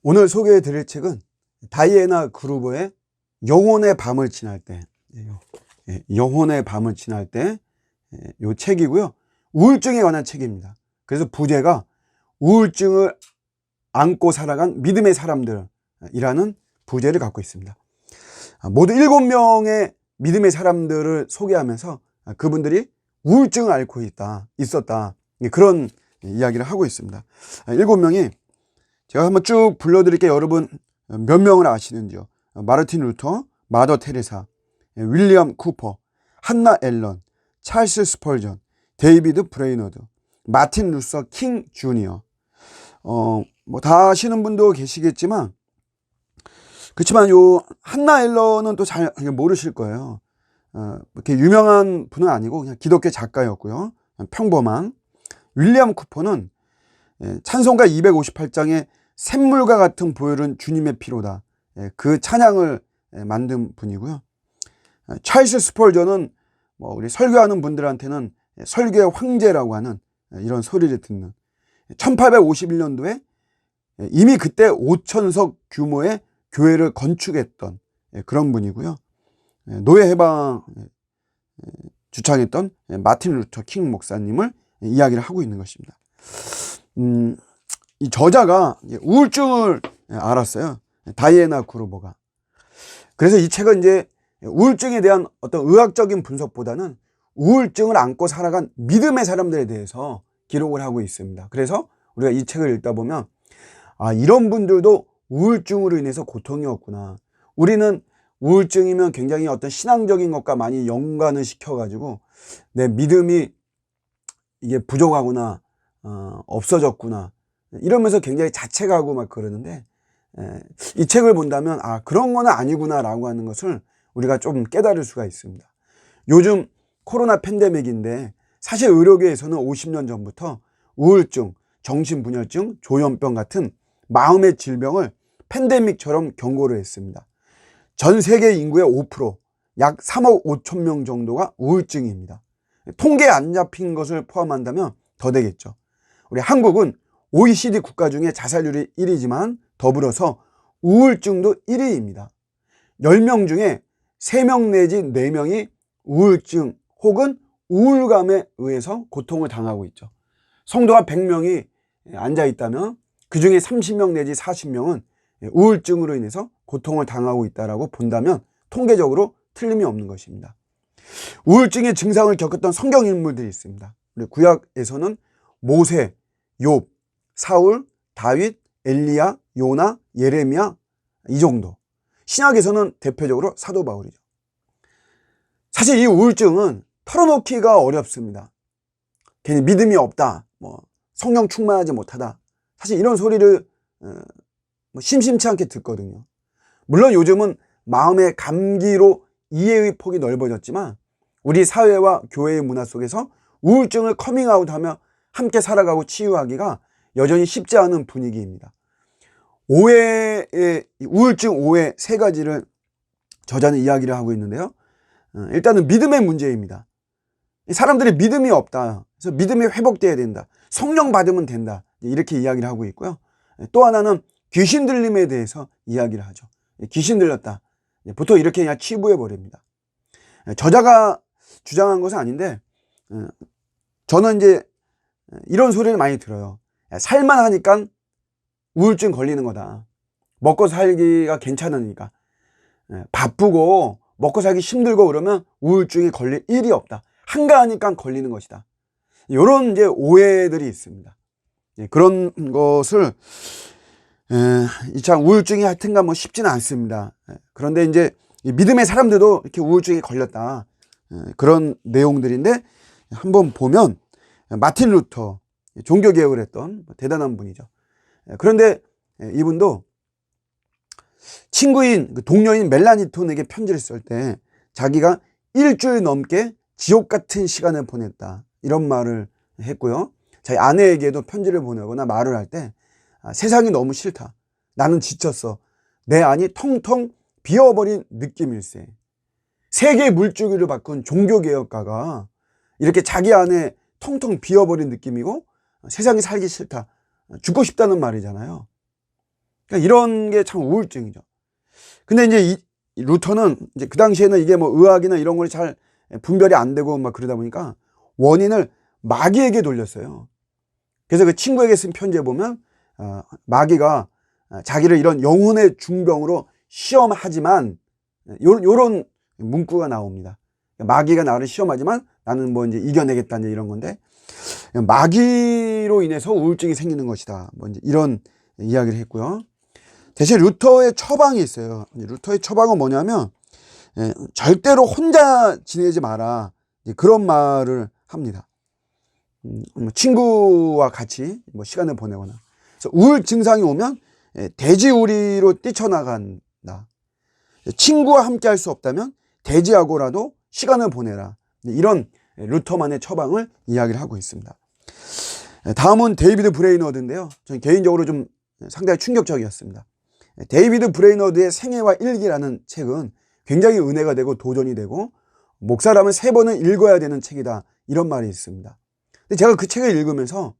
오늘 소개해 드릴 책은 다이애나 그루버의 영혼의 밤을 지날 때, 영혼의 밤을 지날 때, 요 책이고요. 우울증에 관한 책입니다. 그래서 부제가 우울증을 안고 살아간 믿음의 사람들이라는 부제를 갖고 있습니다. 모두 7명의 믿음의 사람들을 소개하면서 그분들이 우울증을 앓고 있었다. 그런 이야기를 하고 있습니다. 7명이 제가 한번 쭉 불러드릴게요. 여러분 몇 명을 아시는지요? 마르틴 루터, 마더 테레사, 윌리엄 쿠퍼, 한나 앨런, 찰스 스펄전, 데이비드 브레이너드, 마틴 루서 킹 주니어. 뭐 다 아시는 분도 계시겠지만, 그렇지만 요 한나 앨런은 또 잘 모르실 거예요. 이렇게 유명한 분은 아니고 그냥 기독교 작가였고요. 평범한. 윌리엄 쿠퍼는 찬송가 258장에 샘물과 같은 보혈은 주님의 피로다. 그 찬양을 만든 분이고요. 찰스 스펄전은 뭐 우리 설교하는 분들한테는 설교의 황제라고 하는 이런 소리를 듣는 1851년도에 이미 그때 5,000석 규모의 교회를 건축했던 그런 분이고요. 노예 해방 주창했던 마틴 루터 킹 목사님을 이야기를 하고 있는 것입니다. 이 저자가 우울증을 앓았어요. 다이애나 그루버가. 그래서 이 책은 이제 우울증에 대한 어떤 의학적인 분석보다는 우울증을 안고 살아간 믿음의 사람들에 대해서 기록을 하고 있습니다. 그래서 우리가 이 책을 읽다 보면 이런 분들도 우울증으로 인해서 고통이었구나. 우리는 우울증이면 굉장히 어떤 신앙적인 것과 많이 연관을 시켜가지고 내 믿음이 이게 부족하구나, 없어졌구나 이러면서 굉장히 자책하고 막 그러는데, 이 책을 본다면 그런 건 아니구나 라고 하는 것을 우리가 좀 깨달을 수가 있습니다. 요즘 코로나 팬데믹인데 사실 의료계에서는 50년 전부터 우울증, 정신분열증, 조현병 같은 마음의 질병을 팬데믹처럼 경고를 했습니다. 전 세계 인구의 5%, 약 3억 5천 명 정도가 우울증입니다. 통계에 안 잡힌 것을 포함한다면 더 되겠죠. 우리 한국은 OECD 국가 중에 자살률이 1위지만 더불어서 우울증도 1위입니다. 10명 중에 3명 내지 4명이 우울증 혹은 우울감에 의해서 고통을 당하고 있죠. 성도가 100명이 앉아있다면 그 중에 30명 내지 40명은 우울증으로 인해서 고통을 당하고 있다고 본다면 통계적으로 틀림이 없는 것입니다. 우울증의 증상을 겪었던 성경 인물들이 있습니다. 우리 구약에서는 모세, 욥, 사울, 다윗, 엘리야, 요나, 예레미야 이 정도. 신약에서는 대표적으로 사도 바울이죠. 사실 이 우울증은 털어놓기가 어렵습니다. 괜히 믿음이 없다, 성령 충만하지 못하다. 사실 이런 소리를 심심치 않게 듣거든요. 물론 요즘은 마음의 감기로 이해의 폭이 넓어졌지만 우리 사회와 교회의 문화 속에서 우울증을 커밍아웃하며 함께 살아가고 치유하기가 여전히 쉽지 않은 분위기입니다. 우울증 오해 3가지를 저자는 이야기를 하고 있는데요. 일단은 믿음의 문제입니다. 사람들이 믿음이 없다. 그래서 믿음이 회복돼야 된다. 성령 받으면 된다. 이렇게 이야기를 하고 있고요. 또 하나는 귀신 들림에 대해서 이야기를 하죠. 귀신 들렸다. 보통 이렇게 그냥 치부해 버립니다. 저자가 주장한 것은 아닌데 저는 이제 이런 소리를 많이 들어요. 살만하니까 우울증 걸리는 거다. 먹고 살기가 괜찮으니까. 바쁘고 먹고 살기 힘들고 그러면 우울증이 걸릴 일이 없다. 한가하니까 걸리는 것이다. 이런 이제 오해들이 있습니다. 그런 것을 참 우울증이 하여튼간 쉽지는 않습니다. 그런데 이제 믿음의 사람들도 이렇게 우울증에 걸렸다. 그런 내용들인데 한번 보면 마틴 루터 종교개혁을 했던 대단한 분이죠. 그런데 이분도 친구인 동료인 멜라니톤에게 편지를 쓸 때 자기가 일주일 넘게 지옥 같은 시간을 보냈다 이런 말을 했고요. 자기 아내에게도 편지를 보내거나 말을 할 때 세상이 너무 싫다. 나는 지쳤어. 내 안이 텅텅 비어버린 느낌일세. 세계 물주기를 바꾼 종교개혁가가 이렇게 자기 안에 텅텅 비어버린 느낌이고 세상이 살기 싫다. 죽고 싶다는 말이잖아요. 그러니까 이런 게 참 우울증이죠. 근데 이제 이 루터는 이제 그 당시에는 이게 뭐 의학이나 이런 걸 잘 분별이 안 되고 막 그러다 보니까 원인을 마귀에게 돌렸어요. 그래서 그 친구에게 쓴 편지에 보면 마귀가 자기를 이런 영혼의 중병으로 시험하지만 요런 문구가 나옵니다. 마귀가 나를 시험하지만 나는 뭐 이제 이겨내겠다 이제 이런 건데, 마귀로 인해서 우울증이 생기는 것이다. 뭐 이제 이런 이야기를 했고요. 대신 루터의 처방이 있어요. 루터의 처방은 뭐냐면 절대로 혼자 지내지 마라. 그런 말을 합니다. 친구와 같이 뭐 시간을 보내거나. 그래서 우울 증상이 오면 돼지우리로 뛰쳐나간다. 친구와 함께 할 수 없다면 돼지하고라도 시간을 보내라. 이런 루터만의 처방을 이야기를 하고 있습니다. 다음은 데이비드 브레이너드인데요. 저는 개인적으로 좀 상당히 충격적이었습니다. 데이비드 브레이너드의 생애와 일기라는 책은 굉장히 은혜가 되고 도전이 되고 목사라면 3번은 읽어야 되는 책이다. 이런 말이 있습니다. 근데 제가 그 책을 읽으면서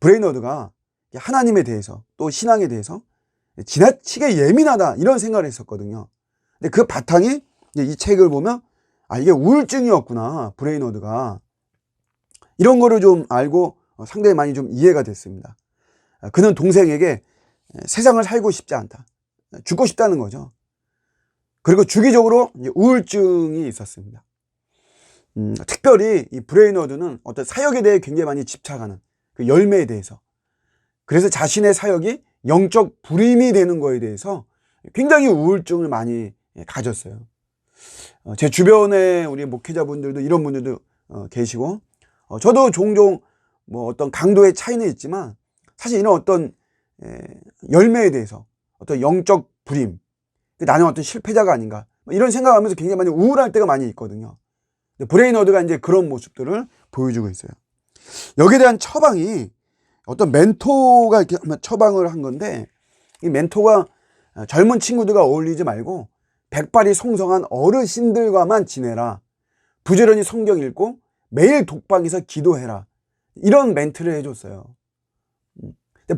브레이너드가 하나님에 대해서 또 신앙에 대해서 지나치게 예민하다 이런 생각을 했었거든요. 근데 그 바탕이 이 책을 보면 이게 우울증이었구나, 브레이너드가. 이런 거를 좀 알고 상당히 많이 좀 이해가 됐습니다. 그는 동생에게 세상을 살고 싶지 않다, 죽고 싶다는 거죠. 그리고 주기적으로 우울증이 있었습니다. 특별히 이 브레이너드는 어떤 사역에 대해 굉장히 많이 집착하는 그 열매에 대해서, 그래서 자신의 사역이 영적 불임이 되는 거에 대해서 굉장히 우울증을 많이 가졌어요. 제 주변에 우리 목회자분들도 이런 분들도 계시고, 저도 종종 뭐 어떤 강도의 차이는 있지만 사실 이런 어떤 열매에 대해서 어떤 영적 불임, 나는 어떤 실패자가 아닌가 이런 생각하면서 굉장히 많이 우울할 때가 많이 있거든요. 브레이너드가 이제 그런 모습들을 보여주고 있어요. 여기에 대한 처방이 어떤 멘토가 이렇게 처방을 한 건데, 이 멘토가 젊은 친구들과 어울리지 말고 백발이 송성한 어르신들과만 지내라. 부지런히 성경 읽고 매일 독방에서 기도해라. 이런 멘트를 해줬어요.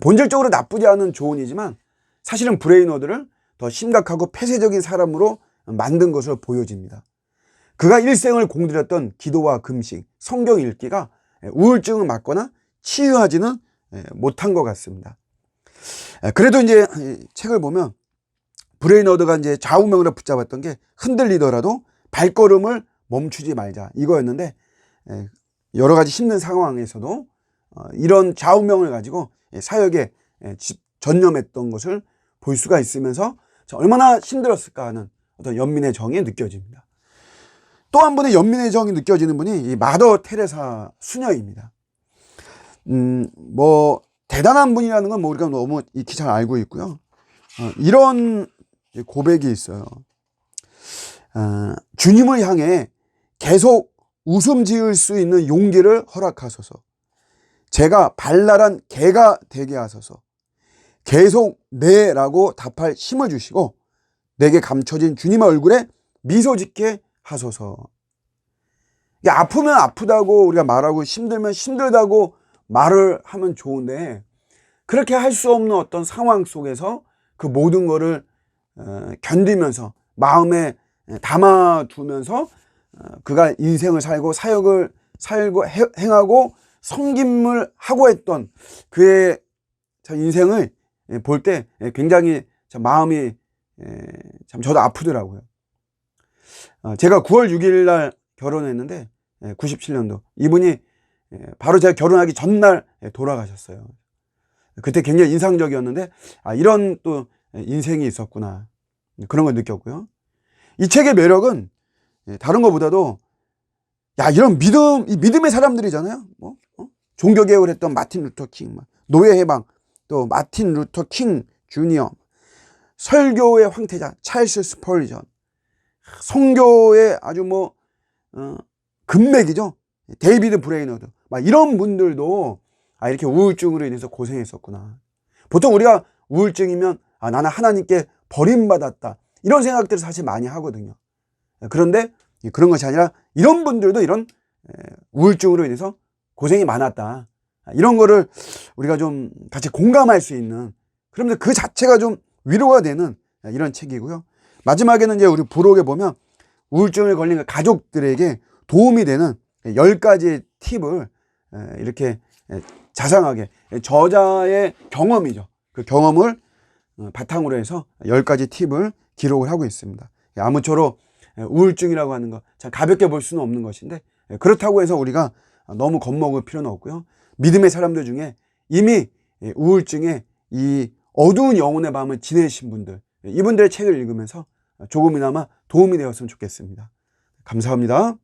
본질적으로 나쁘지 않은 조언이지만 사실은 브레이너드를 더 심각하고 폐쇄적인 사람으로 만든 것으로 보여집니다. 그가 일생을 공들였던 기도와 금식, 성경 읽기가 우울증을 막거나 치유하지는 못한 것 같습니다. 그래도 이제 책을 보면 브레이너드가 이제 좌우명으로 붙잡았던 게 흔들리더라도 발걸음을 멈추지 말자, 이거였는데, 여러 가지 힘든 상황에서도 이런 좌우명을 가지고 사역에 전념했던 것을 볼 수가 있으면서 얼마나 힘들었을까 하는 어떤 연민의 정이 느껴집니다. 또 한 분의 연민의 정이 느껴지는 분이 이 마더 테레사 수녀입니다. 뭐 대단한 분이라는 건 뭐 우리가 너무 익히 잘 알고 있고요. 이런 고백이 있어요. 주님을 향해 계속 웃음 지을 수 있는 용기를 허락하소서. 제가 발랄한 개가 되게 하소서. 계속 네라고 답할 힘을 주시고 내게 감춰진 주님의 얼굴에 미소 짓게 하소서. 아프면 아프다고 우리가 말하고 힘들면 힘들다고 말을 하면 좋은데, 그렇게 할 수 없는 어떤 상황 속에서 그 모든 거를 견디면서 마음에 담아두면서 그가 인생을 살고 사역을 살고 행하고 섬김을 하고 했던 그의 인생을 볼 때 굉장히 마음이 참 저도 아프더라고요. 제가 9월 6일 날 결혼했는데 97년도 이분이 바로 제가 결혼하기 전날 돌아가셨어요. 그때 굉장히 인상적이었는데 이런 또 인생이 있었구나, 그런 걸 느꼈고요. 이 책의 매력은 다른 것보다도 이런 이 믿음의 사람들이잖아요. 종교개혁을 했던 마틴 루터 킹, 노예 해방, 또 마틴 루터 킹 주니어, 설교의 황태자 찰스 스펄전, 성교의 아주 금맥이죠, 데이비드 브레이너드, 이런 분들도 이렇게 우울증으로 인해서 고생했었구나. 보통 우리가 우울증이면 나는 하나님께 버림받았다, 이런 생각들을 사실 많이 하거든요. 그런데 그런 것이 아니라 이런 분들도 이런 우울증으로 인해서 고생이 많았다, 이런 거를 우리가 좀 같이 공감할 수 있는 그러면서 그 자체가 좀 위로가 되는 이런 책이고요. 마지막에는 이제 우리 부록에 보면 우울증을 걸린 가족들에게 도움이 되는 10가지의 팁을 이렇게 자상하게 저자의 경험이죠. 그 경험을 바탕으로 해서 10가지 팁을 기록을 하고 있습니다. 아무쪼록 우울증이라고 하는 거 참 가볍게 볼 수는 없는 것인데, 그렇다고 해서 우리가 너무 겁먹을 필요는 없고요. 믿음의 사람들 중에 이미 우울증에 이 어두운 영혼의 밤을 지내신 분들, 이분들의 책을 읽으면서 조금이나마 도움이 되었으면 좋겠습니다. 감사합니다.